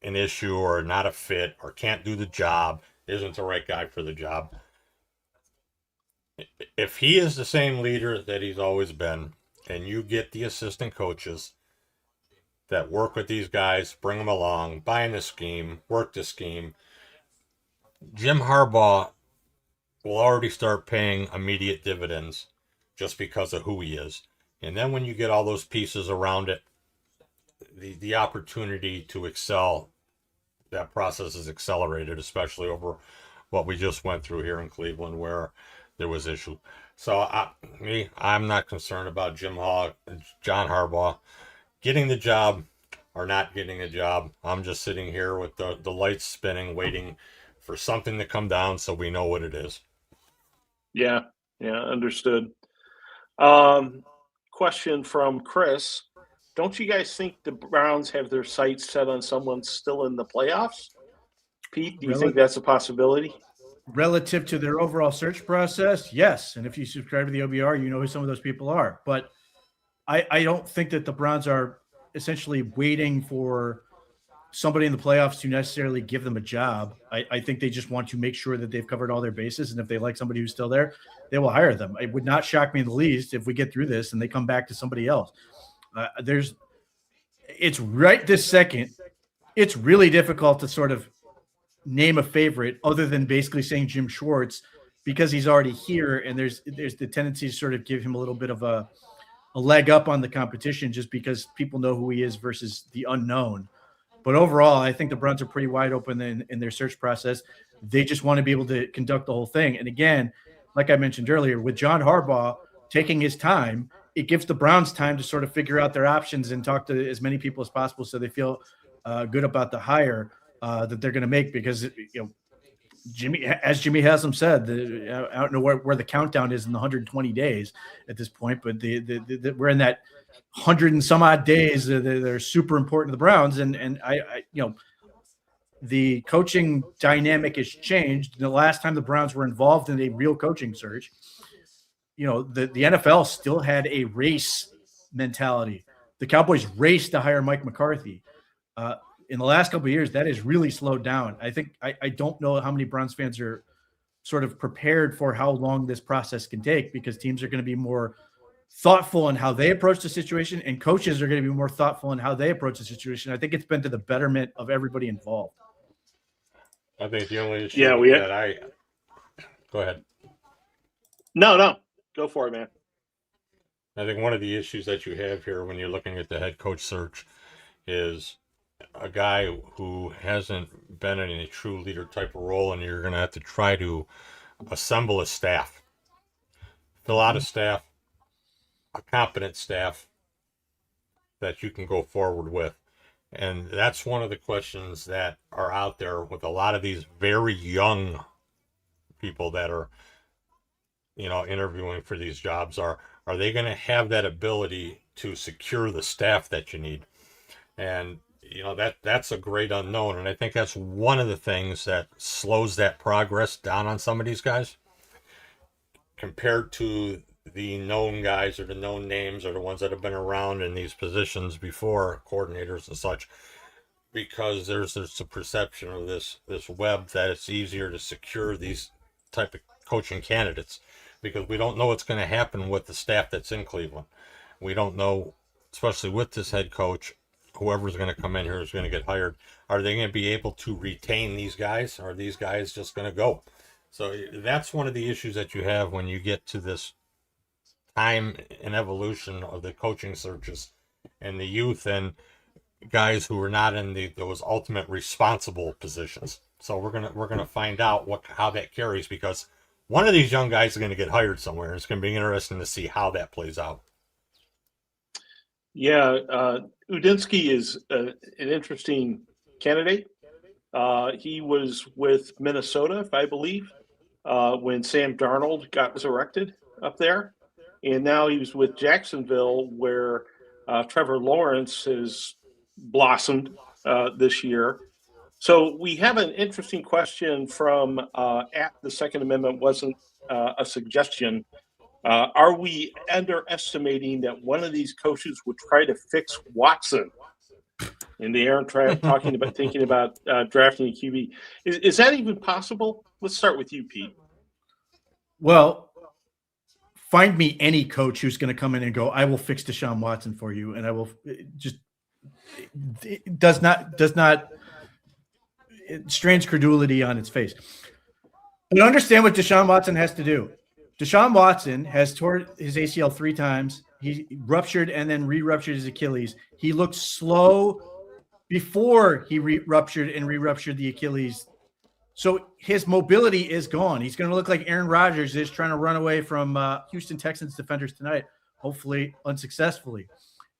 an issue or not a fit or can't do the job, isn't the right guy for the job. If he is the same leader that he's always been, and you get the assistant coaches that work with these guys, bring them along, buy in the scheme, work the scheme, Jim Harbaugh will already start paying immediate dividends just because of who he is. And then when you get all those pieces around it, the opportunity to excel, that process is accelerated, especially over what we just went through here in Cleveland where there was issue. So I'm not concerned about John Harbaugh getting the job or not getting a job. I'm just sitting here with the lights spinning, waiting for something to come down so we know what it is. Yeah, understood. Question from Chris. Don't you guys think the Browns have their sights set on someone still in the playoffs? Pete, do you think that's a possibility? Relative to their overall search process, yes. And if you subscribe to the OBR, you know who some of those people are. But I don't think that the Browns are essentially waiting for somebody in the playoffs to necessarily give them a job. I think they just want to make sure that they've covered all their bases. And if they like somebody who's still there, they will hire them. It would not shock me in the least if we get through this and they come back to somebody else. It's right this second. It's really difficult to sort of name a favorite other than basically saying Jim Schwartz because he's already here. And there's the tendency to sort of give him a little bit of a leg up on the competition just because people know who he is versus the unknown. But overall, I think the Browns are pretty wide open in their search process. They just want to be able to conduct the whole thing. And again, like I mentioned earlier, with John Harbaugh taking his time, it gives the Browns time to sort of figure out their options and talk to as many people as possible so they feel good about the hire that they're going to make because, Jimmy Haslam said, I don't know where the countdown is in the 120 days at this point, but we're in that 100 and some odd days that are super important to the Browns. And I the coaching dynamic has changed. The last time the Browns were involved in a real coaching search, the NFL still had a race mentality. The Cowboys raced to hire Mike McCarthy. In the last couple of years, that has really slowed down. I think I don't know how many Browns fans are sort of prepared for how long this process can take because teams are going to be more thoughtful in how they approach the situation and coaches are going to be more thoughtful in how they approach the situation. I think it's been to the betterment of everybody involved. I think the only issue go ahead. No, go for it, man. I think one of the issues that you have here when you're looking at the head coach search is a guy who hasn't been in a true leader type of role, and you're going to have to try to assemble a staff, fill out a staff, a competent staff that you can go forward with. And that's one of the questions that are out there with a lot of these very young people that are, interviewing for these jobs. Are they going to have that ability to secure the staff that you need? And that's a great unknown. And I think that's one of the things that slows that progress down on some of these guys compared to the known guys or the known names or the ones that have been around in these positions before, coordinators and such, because there's a perception of this web that it's easier to secure these type of coaching candidates because we don't know what's going to happen with the staff that's in Cleveland. We don't know, especially with this head coach, whoever's going to come in here is going to get hired. Are they going to be able to retain these guys? Or are these guys just going to go? So that's one of the issues that you have when you get to this time and evolution of the coaching searches and the youth and guys who are not in those ultimate responsible positions. So we're gonna find out how that carries because one of these young guys is going to get hired somewhere. It's going to be interesting to see how that plays out. Yeah, Udinski is an interesting candidate. He was with Minnesota, I believe, when Sam Darnold got resurrected up there. And now he was with Jacksonville where Trevor Lawrence has blossomed this year. So we have an interesting question from at the Second Amendment wasn't a suggestion. Are we underestimating that one of these coaches would try to fix Watson in the Aaron Trapp thinking about drafting a QB? Is that even possible? Let's start with you, Pete. Well, find me any coach who's going to come in and go, I will fix Deshaun Watson for you. And I will it does not it strains credulity on its face. But understand what Deshaun Watson has to do. Deshaun Watson has torn his ACL 3 times. He ruptured and then re-ruptured his Achilles. He looked slow before he ruptured and re-ruptured the Achilles. So his mobility is gone. He's going to look like Aaron Rodgers is trying to run away from Houston Texans defenders tonight, hopefully unsuccessfully.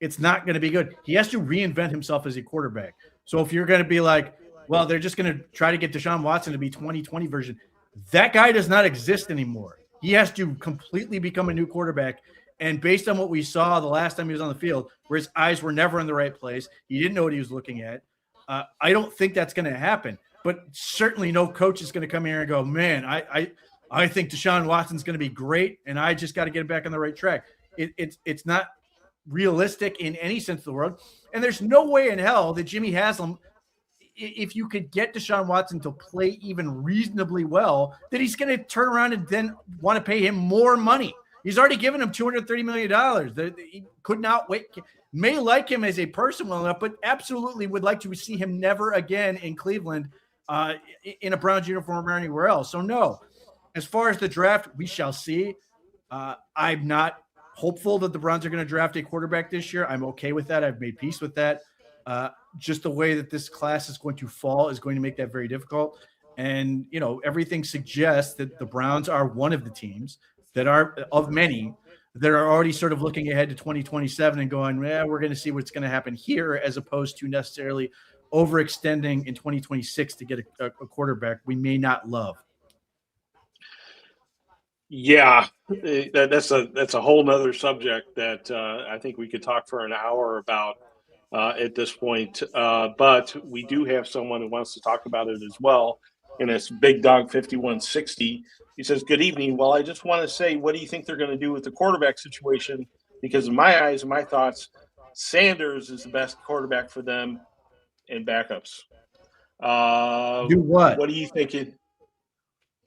It's not going to be good. He has to reinvent himself as a quarterback. So if you're going to be like, well, they're just going to try to get Deshaun Watson to be 2020 version. That guy does not exist anymore. He has to completely become a new quarterback. And based on what we saw the last time he was on the field, where his eyes were never in the right place, he didn't know what he was looking at. I don't think that's going to happen. But certainly no coach is going to come here and go, man, I think Deshaun Watson's going to be great, and I just got to get him back on the right track. It's not realistic in any sense of the word. And there's no way in hell that Jimmy Haslam, if you could get Deshaun Watson to play even reasonably well, that he's going to turn around and then want to pay him more money. He's already given him $230 million. He could not wait. May like him as a person well enough, but absolutely would like to see him never again in Cleveland in a Browns uniform or anywhere else. So no, as far as the draft, we shall see. I'm not hopeful that the Browns are going to draft a quarterback this year. I'm okay with that. I've made peace with that. Just the way that this class is going to fall is going to make that very difficult. And, everything suggests that the Browns are one of the teams that are, of many, that are already sort of looking ahead to 2027 and going, we're going to see what's going to happen here, as opposed to necessarily overextending in 2026 to get a quarterback we may not love. Yeah, that's a whole nother subject that I think we could talk for an hour about at this point. But we do have someone who wants to talk about it as well, and it's Big Dog 5160. He says, "Good evening. Well, I just want to say, what do you think they're going to do with the quarterback situation? Because in my eyes and my thoughts, Sanders is the best quarterback for them and backups." Do what? What are you thinking?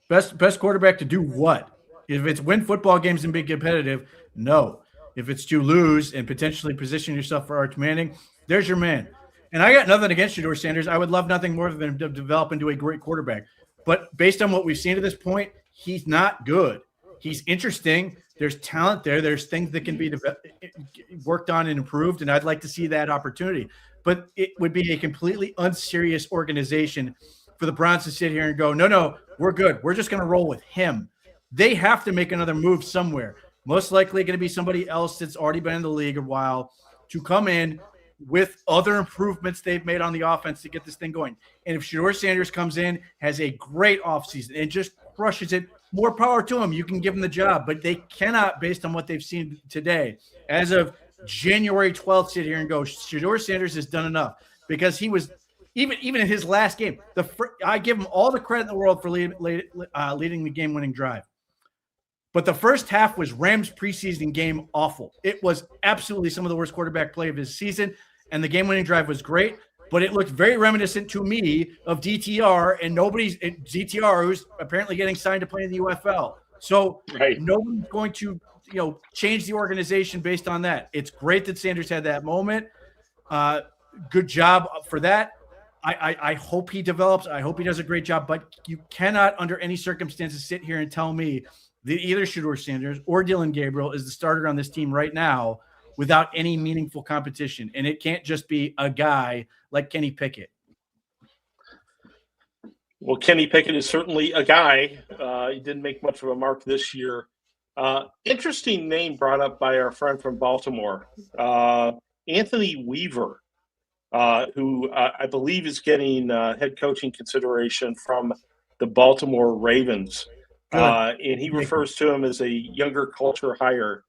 Best quarterback to do what? If it's win football games and be competitive, no. If it's to lose and potentially position yourself for Arch Manning, there's your man. And I got nothing against Shedeur Sanders. I would love nothing more than to develop into a great quarterback. But based on what we've seen to this point, he's not good. He's interesting. There's talent there. There's things that can be worked on and improved, and I'd like to see that opportunity. But it would be a completely unserious organization for the Browns to sit here and go, no, we're good. We're just going to roll with him. They have to make another move somewhere. Most likely going to be somebody else that's already been in the league a while to come in with other improvements they've made on the offense to get this thing going. And if Shedeur Sanders comes in, has a great offseason, and just crushes it, more power to him. You can give him the job, but they cannot, based on what they've seen today, as of January 12th, sit here and go, Shedeur Sanders has done enough, because he was even in his last game. I give him all the credit in the world for leading the game-winning drive. But the first half was Rams' preseason game awful. It was absolutely some of the worst quarterback play of his season, and the game-winning drive was great, but it looked very reminiscent to me of DTR, and DTR, who's apparently getting signed to play in the UFL. So Nobody's going to change the organization based on that. It's great that Sanders had that moment. Good job for that. I hope he develops. I hope he does a great job, but you cannot under any circumstances sit here and tell me that either Shedeur Sanders or Dillon Gabriel is the starter on this team right now without any meaningful competition. And it can't just be a guy like Kenny Pickett. Well, Kenny Pickett is certainly a guy. He didn't make much of a mark this year. Interesting name brought up by our friend from Baltimore, Anthony Weaver, who I believe is getting head coaching consideration from the Baltimore Ravens. And he refers to him as a younger culture hire.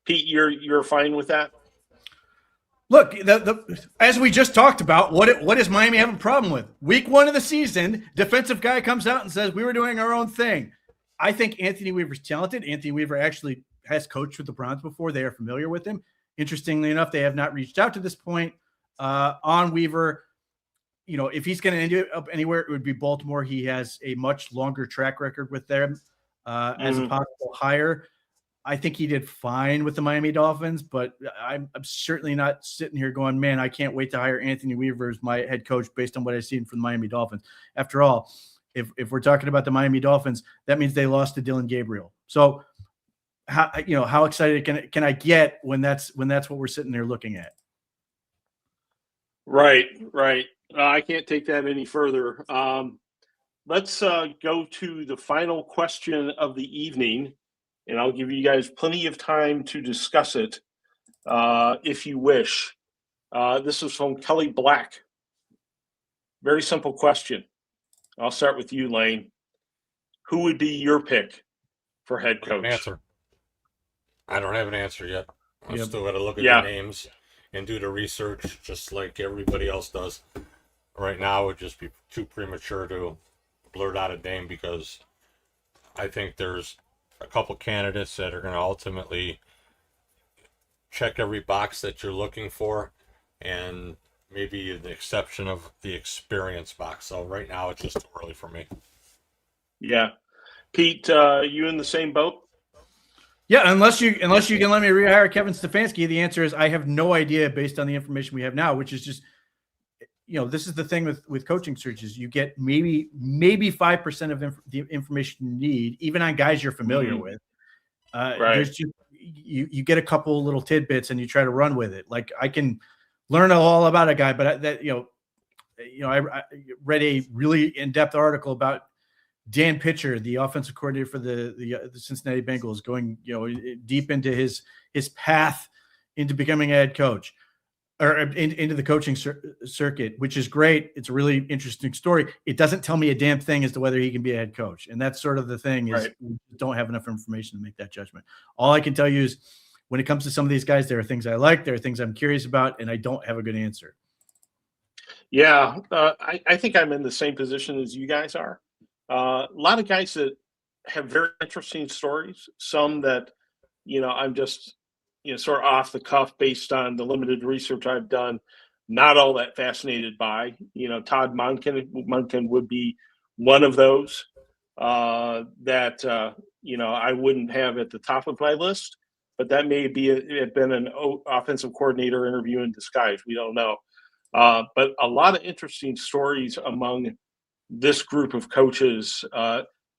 Pete, you're fine with that? Look, as we just talked about, what does Miami have a problem with? Week 1 of the season, defensive guy comes out and says, we were doing our own thing. I think Anthony Weaver's talented. Anthony Weaver actually has coached with the Browns before. They are familiar with him. Interestingly enough, they have not reached out to this point on Weaver. If he's going to end up anywhere, it would be Baltimore. He has a much longer track record with them as a possible hire. I think he did fine with the Miami Dolphins, but I'm certainly not sitting here going, man, I can't wait to hire Anthony Weaver as my head coach based on what I've seen from the Miami Dolphins. After all, if we're talking about the Miami Dolphins, that means they lost to Dillon Gabriel. So how excited can I get when that's what we're sitting there looking at? Right. I can't take that any further. Let's go to the final question of the evening, and I'll give you guys plenty of time to discuss it if you wish. This is from Kelly Black. Very simple question. I'll start with you, Lane. Who would be your pick for head An coach? answer. I don't have an answer yet. I've Yep. still got to look at Yeah. the names and do the research just like everybody else does. Right now, it would just be too premature to blurt out a name because I think there's a couple candidates that are going to ultimately check every box that you're looking for, and maybe the exception of the experience box. So right now, it's just too early for me. Yeah. Pete, you in the same boat? Yeah, unless you can let me rehire Kevin Stefanski, the answer is I have no idea based on the information we have now, which is just, this is the thing with coaching searches. You get maybe 5% of the information you need, even on guys you're familiar with. Right. There's just you get a couple little tidbits and you try to run with it. Like I can learn all about a guy, but I read a really in-depth article about Dan Pitcher, the offensive coordinator for the Cincinnati Bengals, going deep into his path into becoming a head coach or into the coaching circuit, which is great. It's a really interesting story. It doesn't tell me a damn thing as to whether he can be a head coach, and that's sort of the thing. Is we don't have enough information to make that judgment. All I can tell you is when it comes to some of these guys, there are things I like, there are things I'm curious about, and I don't have a good answer. Yeah, I think I'm in the same position as you guys are. A lot of guys that have very interesting stories, some that, I'm just, sort of off the cuff based on the limited research I've done, not all that fascinated by. Todd Monken would be one of those that, I wouldn't have at the top of my list, but that may have been an offensive coordinator interview in disguise. We don't know. But a lot of interesting stories among this group of coaches.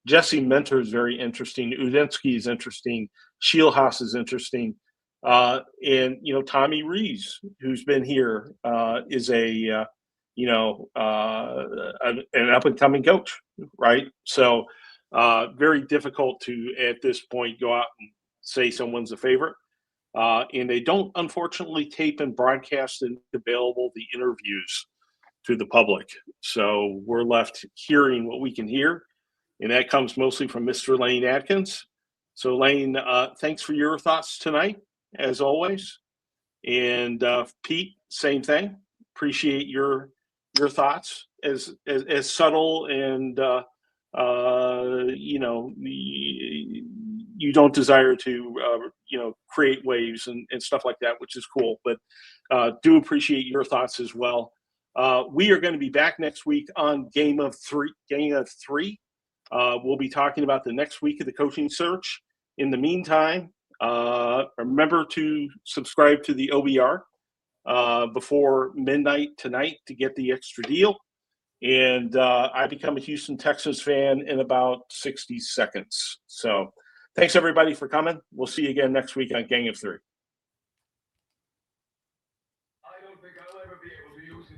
Jesse Minter is very interesting. Udinski is interesting. Shieldhouse is interesting. And Tommy Rees, who's been here, is an up and coming coach, right? So very difficult to at this point go out and say someone's a favorite. And they don't unfortunately tape and broadcast and available the interviews to the public. So we're left hearing what we can hear, and that comes mostly from Mr. Lane Atkins. So Lane, thanks for your thoughts tonight, as always. And Pete, same thing. Appreciate your thoughts as subtle and you don't desire to create waves and stuff like that, which is cool. But do appreciate your thoughts as well. We are going to be back next week on Game of Three. We'll be talking about the next week of the coaching search. In the meantime, remember to subscribe to the OBR before midnight tonight to get the extra deal. And I become a Houston Texans fan in about 60 seconds. So thanks, everybody, for coming. We'll see you again next week on Gang of Three. I don't think I'll ever be able to use it.